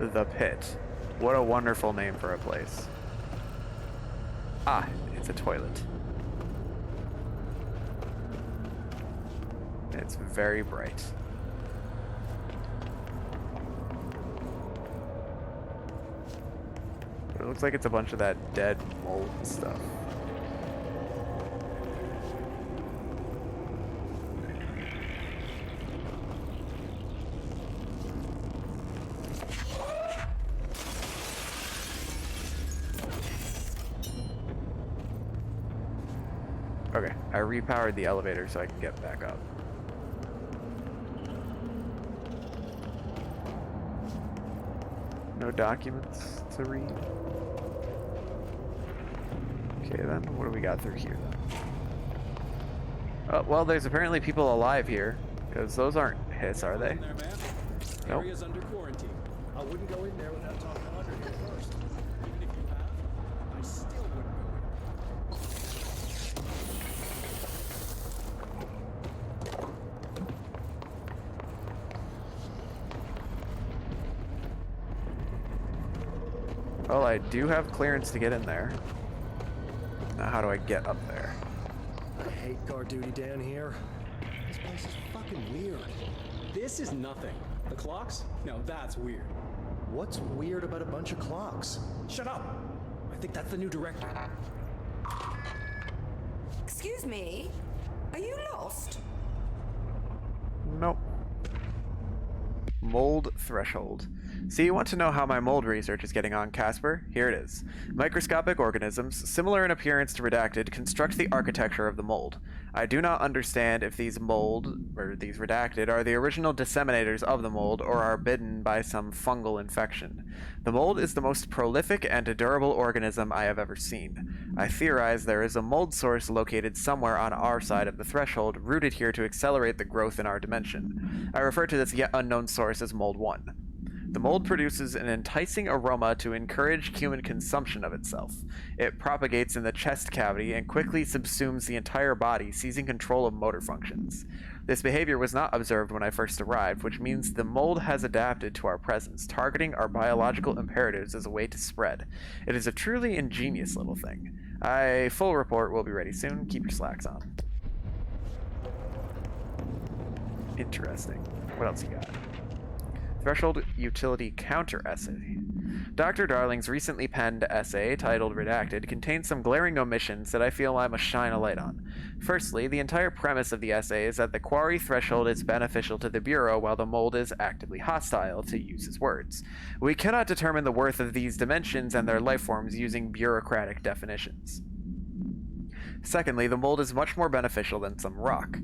The Pit. What a wonderful name for a place. Ah, it's a toilet. It's very bright. It looks like it's a bunch of that dead mold stuff. Okay, I repowered the elevator so I can get back up. No documents to read. Okay then, what do we got through here then? Oh, well, there's apparently people alive here, because those aren't hiss, are they? Nope. Area's under quarantine. I wouldn't go in there without talking to Underhill first. Even if you have, I still wouldn't go in. Well, I do have clearance to get in there. Now, how do I get up there? I hate guard duty down here. This place is fucking weird. This is nothing. The clocks? No, that's weird. What's weird about a bunch of clocks? Shut up! I think that's the new director. Excuse me? Are you lost? Nope. Mold threshold. So you want to know how my mold research is getting on, Casper? Here it is. Microscopic organisms, similar in appearance to redacted, construct the architecture of the mold. I do not understand if these redacted, are the original disseminators of the mold or are bitten by some fungal infection. The mold is the most prolific and durable organism I have ever seen. I theorize there is a mold source located somewhere on our side of the threshold, rooted here to accelerate the growth in our dimension. I refer to this yet unknown source as Mold 1. The mold produces an enticing aroma to encourage human consumption of itself. It propagates in the chest cavity and quickly subsumes the entire body, seizing control of motor functions. This behavior was not observed when I first arrived, which means the mold has adapted to our presence, targeting our biological imperatives as a way to spread. It is a truly ingenious little thing. A full report will be ready soon. Keep your slacks on. Interesting. What else you got? Threshold Utility Counter Essay. Dr. Darling's recently penned essay, titled Redacted, contains some glaring omissions that I feel I must shine a light on. Firstly, the entire premise of the essay is that the quarry threshold is beneficial to the Bureau while the mold is actively hostile, to use his words. We cannot determine the worth of these dimensions and their lifeforms using bureaucratic definitions. Secondly, the mold is much more beneficial than some rock.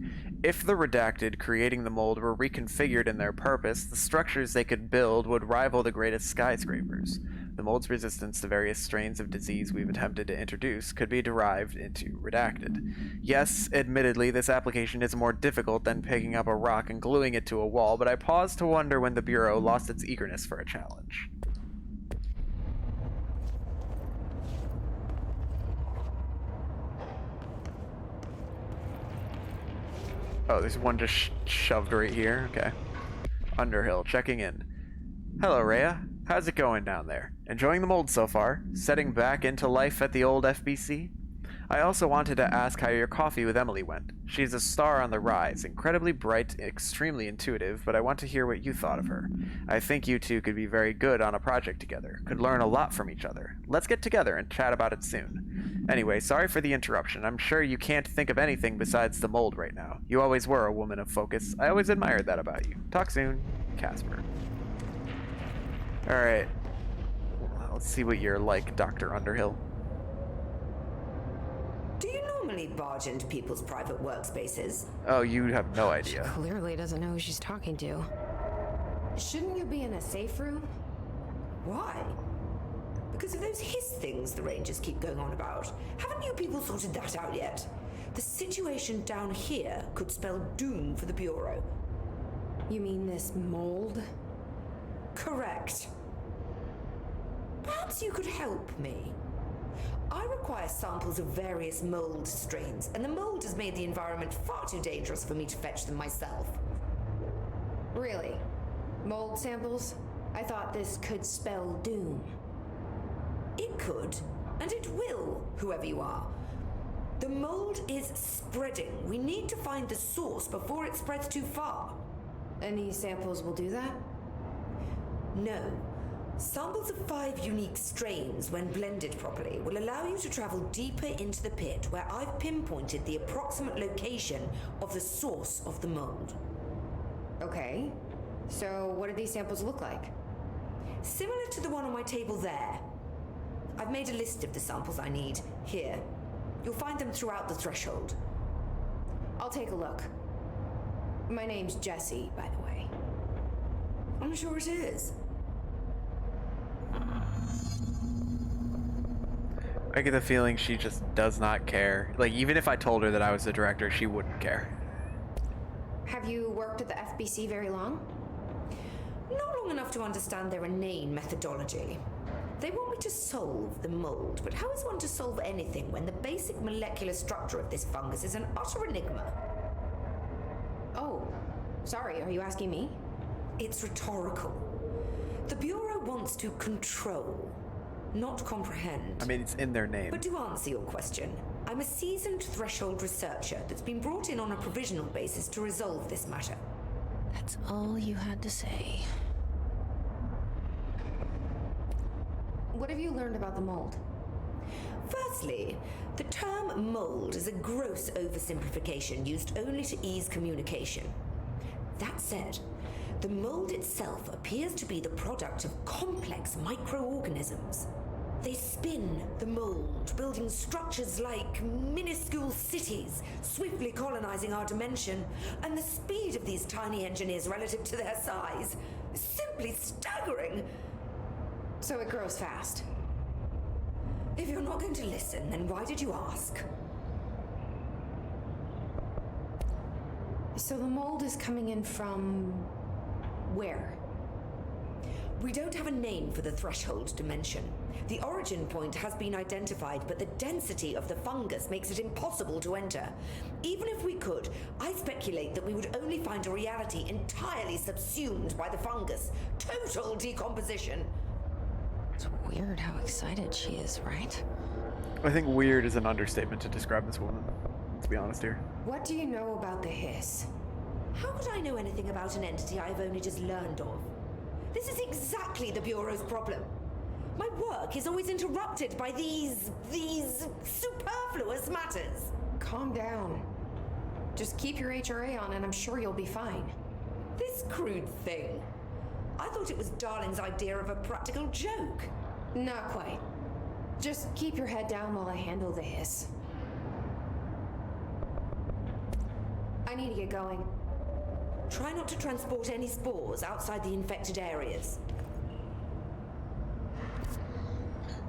If the redacted creating the mold were reconfigured in their purpose, the structures they could build would rival the greatest skyscrapers. The mold's resistance to various strains of disease we've attempted to introduce could be derived into redacted. Yes, admittedly, this application is more difficult than picking up a rock and gluing it to a wall, but I pause to wonder when the Bureau lost its eagerness for a challenge. Oh, there's one just shoved right here. Okay. Underhill, checking in. Hello, Rhea. How's it going down there? Enjoying the mold so far? Setting back into life at the old FBC? I also wanted to ask how your coffee with Emily went. She's a star on the rise, incredibly bright, extremely intuitive, but I want to hear what you thought of her. I think you two could be very good on a project together, could learn a lot from each other. Let's get together and chat about it soon. Anyway, sorry for the interruption. I'm sure you can't think of anything besides the mold right now. You always were a woman of focus. I always admired that about you. Talk soon, Casper. Alright. Let's see what you're like, Dr. Underhill. Do you normally barge into people's private workspaces? Oh, you have no idea. Clearly doesn't know who she's talking to. Shouldn't you be in a safe room? Why? Because of those hiss things the Rangers keep going on about. Haven't you people sorted that out yet? The situation down here could spell doom for the Bureau. You mean this mold? Correct. Perhaps you could help me. I require samples of various mold strains, and the mold has made the environment far too dangerous for me to fetch them myself. Really? Mold samples? I thought this could spell doom. It could, and it will, whoever you are. The mold is spreading. We need to find the source before it spreads too far. And these samples will do that? No. Samples of 5 unique strains, when blended properly, will allow you to travel deeper into the pit, where I've pinpointed the approximate location of the source of the mold. Okay. So what do these samples look like? Similar to the one on my table there. I've made a list of the samples I need, here. You'll find them throughout the threshold. I'll take a look. My name's Jessie, by the way. I'm sure it is. I get the feeling she just does not care. Like, even if I told her that I was the director, she wouldn't care. Have you worked at the FBC very long? Not long enough to understand their inane methodology. They want me to solve the mold, but how is one to solve anything when the basic molecular structure of this fungus is an utter enigma? Oh, sorry, are you asking me? It's rhetorical. The Bureau wants to control, not comprehend. I mean, it's in their name. But to answer your question, I'm a seasoned threshold researcher that's been brought in on a provisional basis to resolve this matter. That's all you had to say. What have you learned about the mold? Firstly, the term mold is a gross oversimplification used only to ease communication. That said, the mold itself appears to be the product of complex microorganisms. They spin the mold, building structures like minuscule cities, swiftly colonizing our dimension, and the speed of these tiny engineers relative to their size is simply staggering. So it grows fast. If you're not going to listen, then why did you ask? So the mold is coming in from where? We don't have a name for the threshold dimension. The origin point has been identified, but the density of the fungus makes it impossible to enter. Even if we could, I speculate that we would only find a reality entirely subsumed by the fungus. Total decomposition. It's weird how excited she is, right? I think weird is an understatement to describe this woman. Let's be honest here. What do you know about the hiss? How could I know anything about an entity I've only just learned of? This is exactly the Bureau's problem. My work is always interrupted by these superfluous matters. Calm down. Just keep your HRA on and I'm sure you'll be fine. This crude thing. I thought it was Darling's idea of a practical joke. Not quite. Just keep your head down while I handle the hiss. I need to get going. Try not to transport any spores outside the infected areas.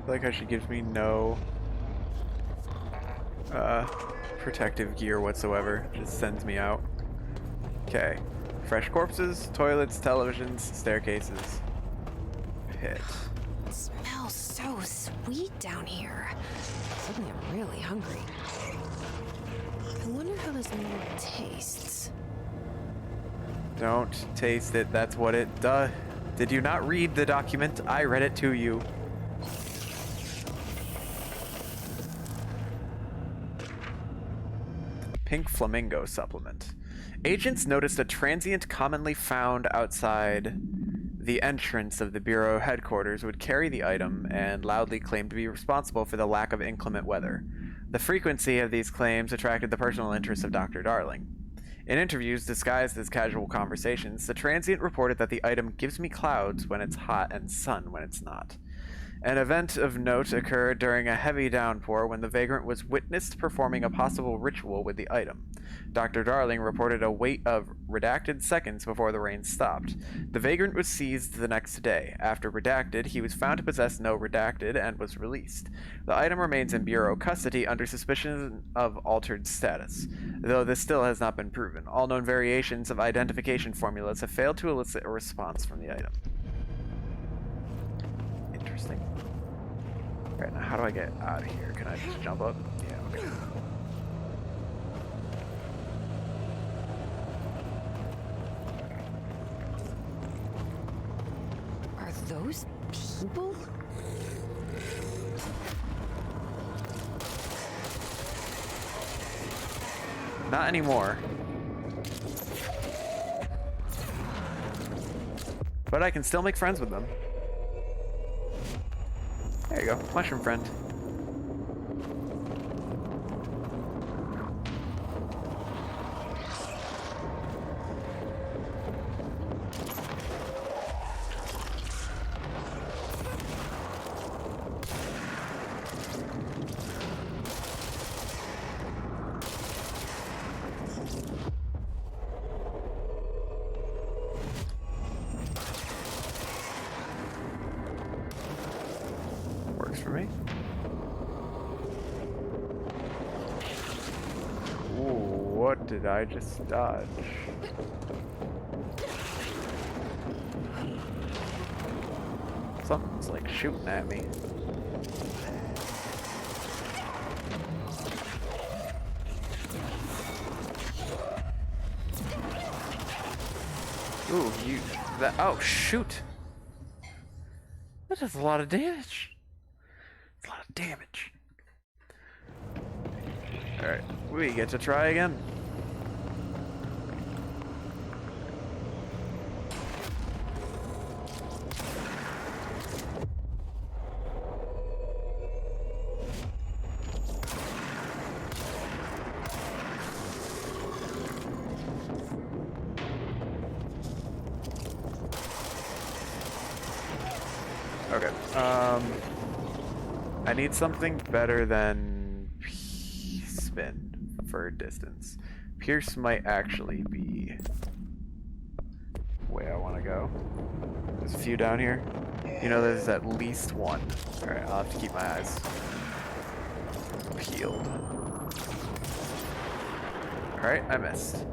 I like how she gives me no protective gear whatsoever. Just sends me out. Okay. Fresh corpses, toilets, televisions, staircases. Hit. It smells so sweet down here. Suddenly I'm really hungry. I wonder how this mold tastes. Don't taste it. That's what it does. Did you not read the document? I read it to you. Pink Flamingo supplement. Agents noticed a transient commonly found outside the entrance of the Bureau headquarters would carry the item and loudly claim to be responsible for the lack of inclement weather. The frequency of these claims attracted the personal interest of Dr. Darling. In interviews disguised as casual conversations, the transient reported that the item gives me clouds when it's hot and sun when it's not. An event of note occurred during a heavy downpour when the vagrant was witnessed performing a possible ritual with the item. Dr. Darling reported a wait of redacted seconds before the rain stopped. The vagrant was seized the next day. After redacted, he was found to possess no redacted and was released. The item remains in Bureau custody under suspicion of altered status, though this still has not been proven. All known variations of identification formulas have failed to elicit a response from the item. Interesting. Alright, now how do I get out of here? Can I just jump up? Yeah, okay. those people? Not anymore. But I can still make friends with them. There you go, mushroom friend. Works for me. Ooh, what did I just dodge? Something's like shooting at me. Ooh, that, oh shoot. That does a lot of damage. A lot of damage. Alright, we get to try again. Okay, I need something better than spin for distance. Pierce might actually be the way I want to go. There's a few down here. You know, there's at least one. Alright, I'll have to keep my eyes peeled. Alright, I missed.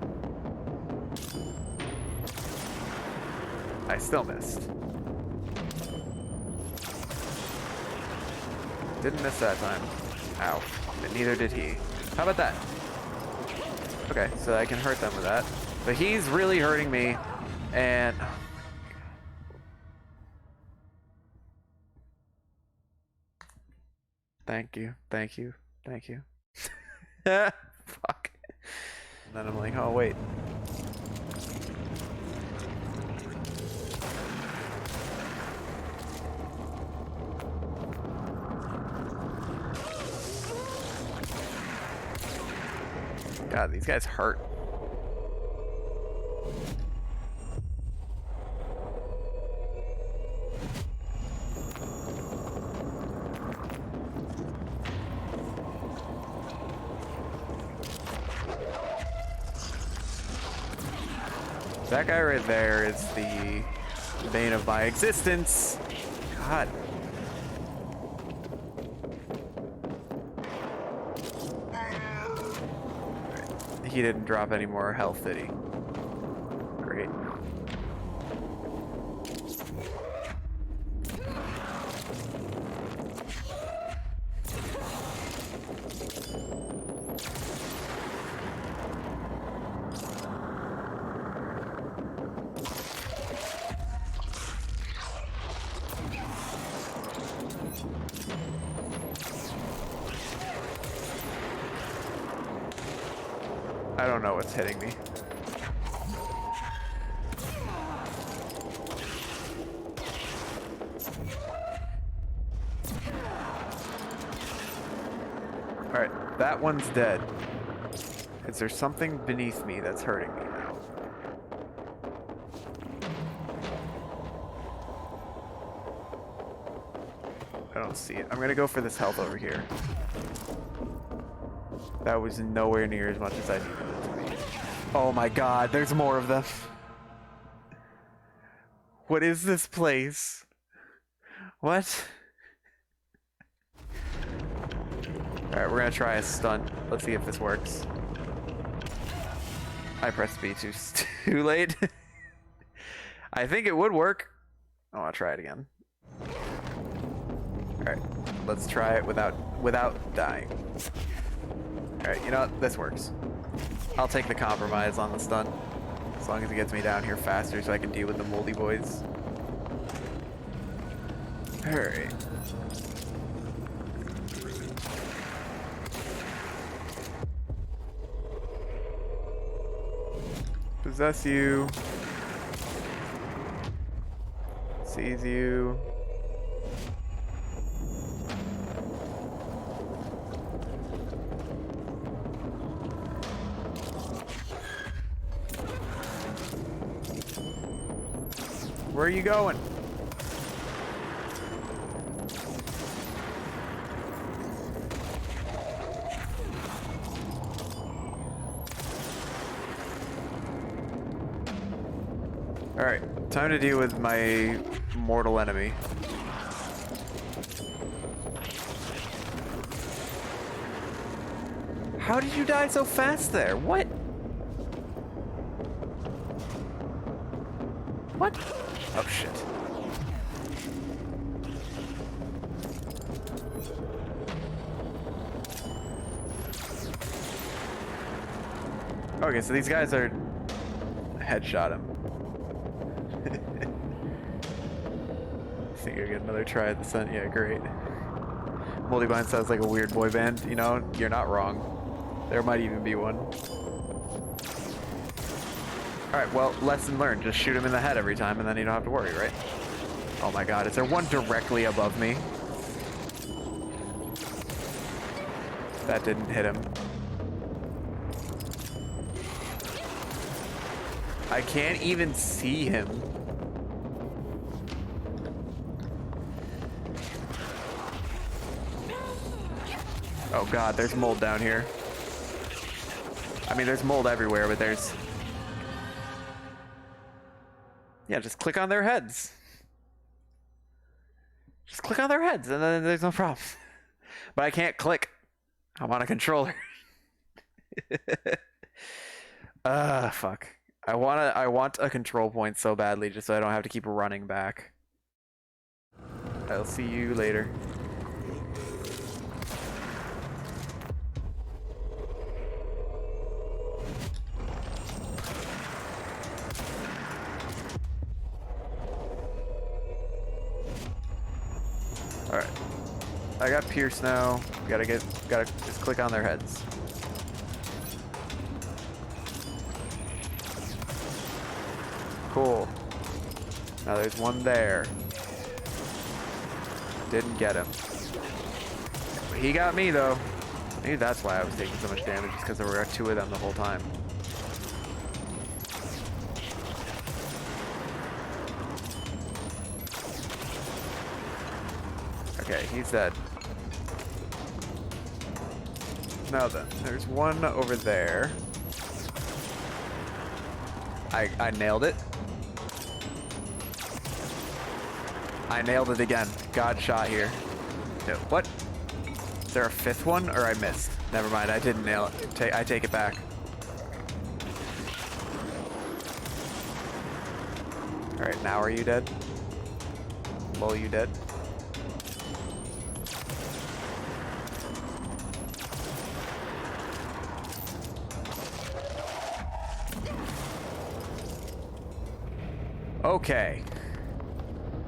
I still missed. Didn't miss that time. Ow. But neither did he. How about that? Okay, so I can hurt them with that. But he's really hurting me, and... oh thank you, thank you, thank you. Fuck. And then I'm like, oh wait. God, these guys hurt. That guy right there is the bane of my existence. God. He didn't drop any more health, did he? Great. I don't know what's hitting me. Alright, that one's dead. Is there something beneath me that's hurting me now? I don't see it. I'm gonna go for this health over here. That was nowhere near as much as I needed it to be. Oh my god, there's more of them. What is this place? What? Alright, we're gonna try a stunt. Let's see if this works. I pressed B too late. I think it would work. I wanna try it again. Alright, let's try it without dying. Alright, you know what? This works. I'll take the compromise on the stun. As long as it gets me down here faster so I can deal with the moldy boys. Alright. Possess you. Seize you. Where are you going? Alright, time to deal with my mortal enemy. How did you die so fast there? What? What? Oh shit. Okay, so these guys are... Headshot him. Think you'll get another try at the sun? Yeah, great. Moldybind sounds like a weird boy band. You know, you're not wrong. There might even be one. Alright, well, lesson learned. Just shoot him in the head every time and then you don't have to worry, right? Oh my god, is there one directly above me? That didn't hit him. I can't even see him. Oh god, there's mold down here. I mean, there's mold everywhere, but there's... Yeah, just click on their heads. Just click on their heads, and then there's no problem. But I can't click. I'm on a controller. Fuck. I want a control point so badly, just so I don't have to keep running back. I'll see you later. Alright. I got Pierce now. Gotta just click on their heads. Cool. Now there's one there. Didn't get him. But he got me though. Maybe that's why I was taking so much damage, just because there were two of them the whole time. Okay, he's dead. Now then, there's one over there. I nailed it. I nailed it again. God shot here. No, what? Is there a fifth one, or I missed? Never mind, I didn't nail it. I take it back. Alright, now are you dead? Lol, you dead? Okay.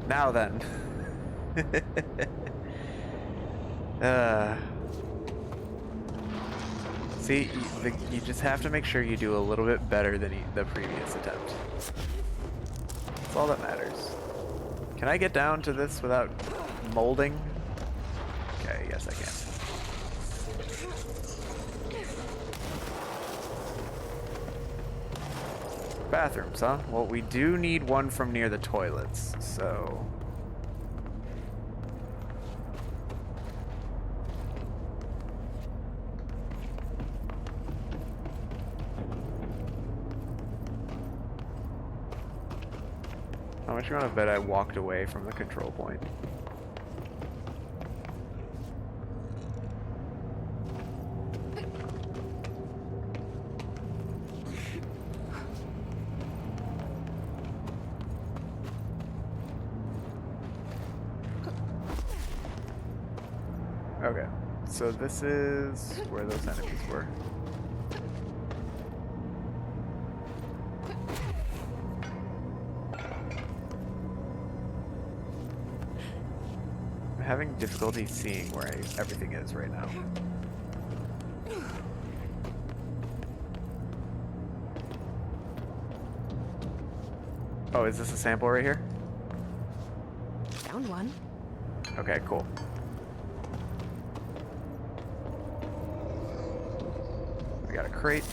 Now then. See, you just have to make sure you do a little bit better than the previous attempt. That's all that matters. Can I get down to this without molding? Okay, yes I can. Bathrooms, huh? Well, we do need one from near the toilets, so... How much you want to bet I walked away from the control point? Okay, so this is where those enemies were. having difficulty seeing where everything is right now. Oh, is this a sample right here? Found one. Okay, cool. We got a crate.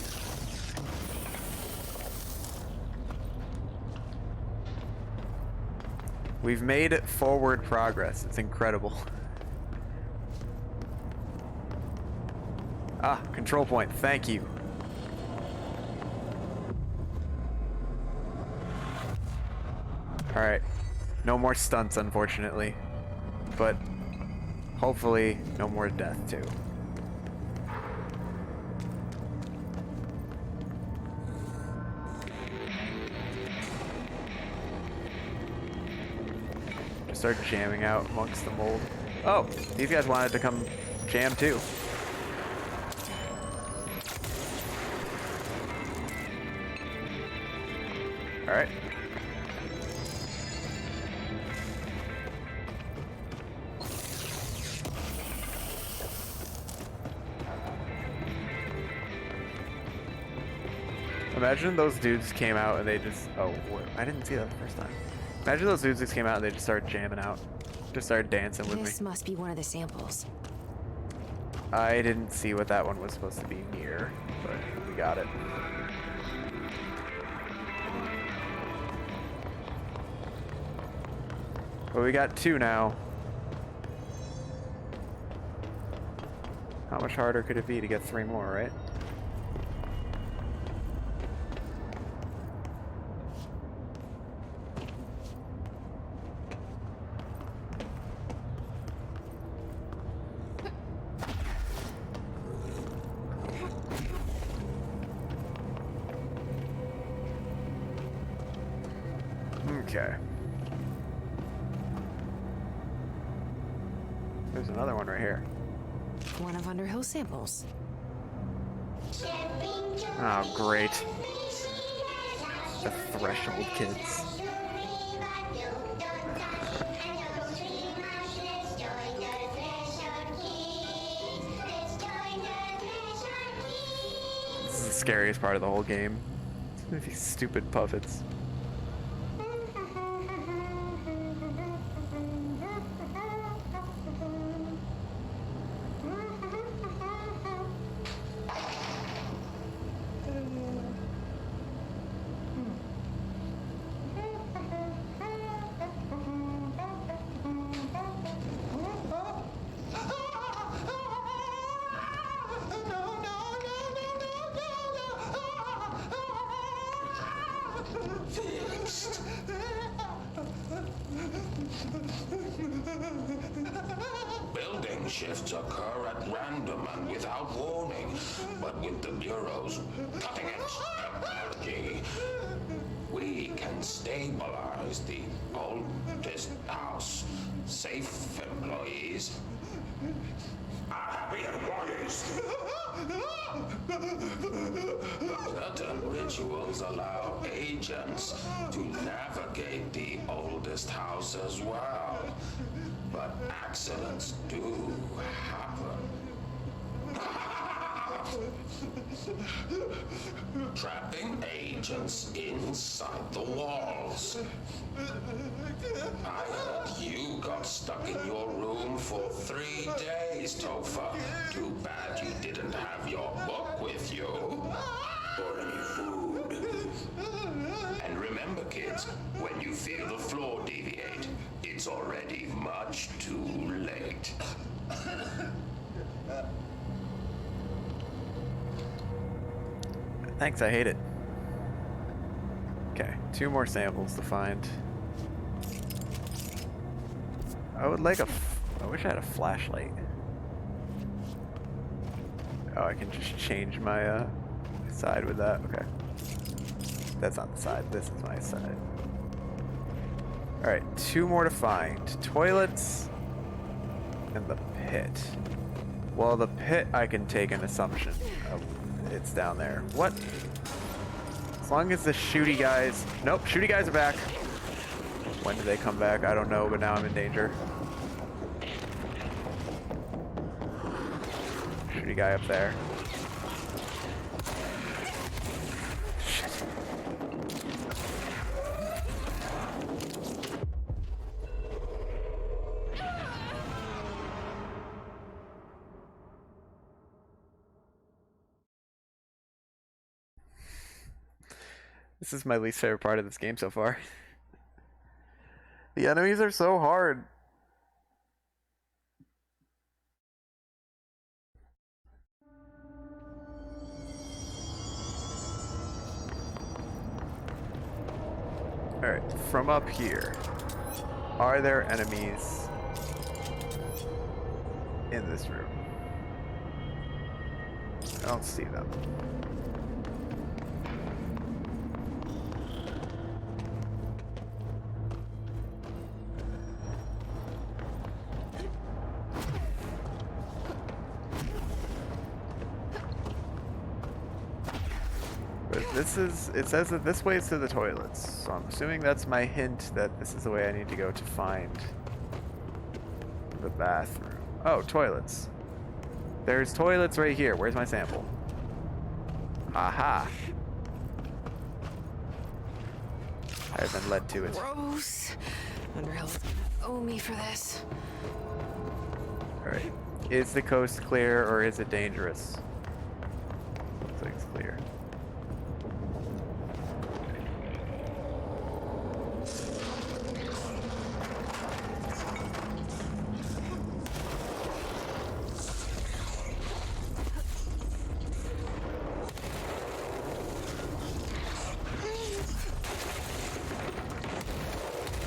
We've made forward progress. It's incredible. Ah, control point. Thank you. Alright. No more stunts, unfortunately. But hopefully, no more death, too. Just start jamming out amongst the mold. Oh, these guys wanted to come jam, too. Alright. Imagine those dudes came out and they just... Oh, I didn't see that the first time. Imagine those dudes just came out and they just started jamming out. Just started dancing with me. This must be one of the samples. I didn't see what that one was supposed to be near, but we got it. But we got 2 now. How much harder could it be to get 3 more, right? Okay. There's another one right here. One of Underhill's samples. Oh, great. The threshold kids. This is the scariest part of the whole game. These stupid puppets. Building shifts occur at random and without warning, but with the Bureau's cutting-edge technology, we can stabilize the oldest house. Safe employees are happy employees. Certain rituals allow agents to navigate the oldest house as well, but accidents do happen. Trapping agents inside the walls. I heard you got stuck in your room for 3 days, Topher. Too bad you didn't have your book with you. Or any food. And remember, kids, when you feel the floor deviate, it's already much too late. Thanks, I hate it. Okay, 2 more samples to find. I would like I wish I had a flashlight. Oh, I can just change my side with that. Okay. That's not the side. This is my side. Alright, 2 more to find. Toilets and the pit. Well, the pit I can take an assumption of it's down there. What? As long as the shooty guys... Nope, shooty guys are back. When do they come back? I don't know, but now I'm in danger. shooty guy up there. Shit. This is my least favorite part of this game so far. The enemies are so hard. Alright, from up here, are there enemies in this room? I don't see them. It says that this way is to the toilets, so I'm assuming that's my hint that this is the way I need to go to find the bathroom. Oh, toilets. There's toilets right here. Where's my sample? Aha! I've been led to it. Gross. Underhill's gonna owe me for this. Alright. Is the coast clear or is it dangerous? Looks like it's clear.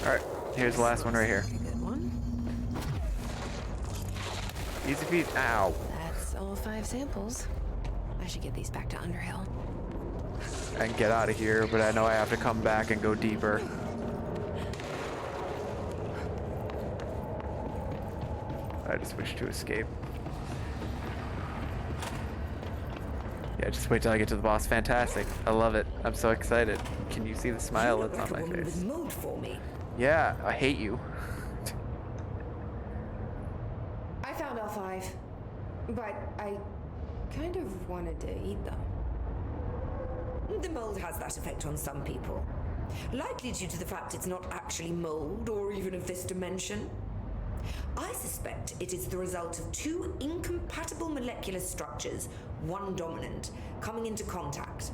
Alright, here's the last one right here. Good one. Easy feet. Ow. That's all 5 samples. I should get these back to Underhill. I can get out of here, but I know I have to come back and go deeper. I just wish to escape. Yeah, just wait till I get to the boss. Fantastic. I love it. I'm so excited. Can you see the smile You that's look on like my a woman face? with mold for me. Yeah, I hate you. I found all 5, but I kind of wanted to eat them. The mold has that effect on some people. Likely due to the fact it's not actually mold or even of this dimension. I suspect it is the result of 2 incompatible molecular structures, one dominant, coming into contact.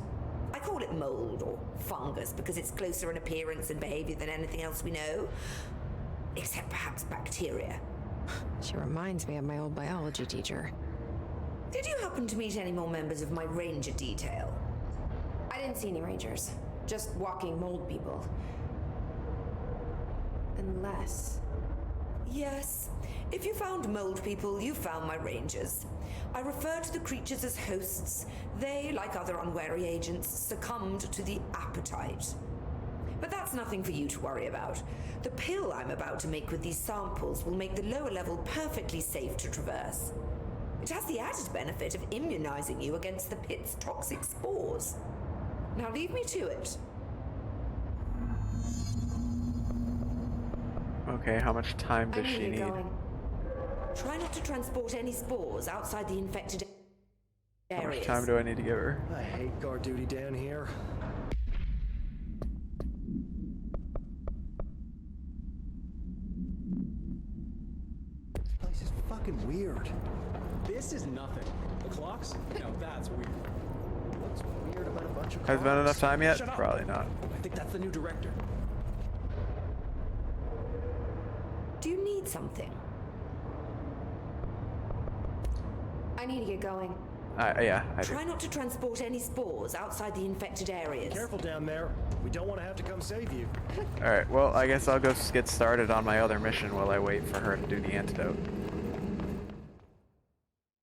I call it mold or fungus because it's closer in appearance and behavior than anything else we know. Except perhaps bacteria. She reminds me of my old biology teacher. Did you happen to meet any more members of my ranger detail? I didn't see any rangers. Just walking mold people. Unless... Yes. If you found mold people, you found my rangers. I refer to the creatures as hosts. They, like other unwary agents, succumbed to the appetite. But that's nothing for you to worry about. The pill I'm about to make with these samples will make the lower level perfectly safe to traverse. It has the added benefit of immunizing you against the pit's toxic spores. Now leave me to it. Okay, how much time does she need? Try not to transport any spores outside the infected How areas. much time do I need to give her? I hate guard duty down here. This place is fucking weird. This is nothing. The clocks? No, that's weird. What's weird about a bunch of Has it been enough clocks? time yet? Shut up. Probably not. I think that's the new director. Do you need something? I need to get going. Yeah, I do. Try not to transport any spores outside the infected areas. Careful down there. We don't want to have to come save you. Alright, well, I guess I'll go get started on my other mission while I wait for her to do the antidote.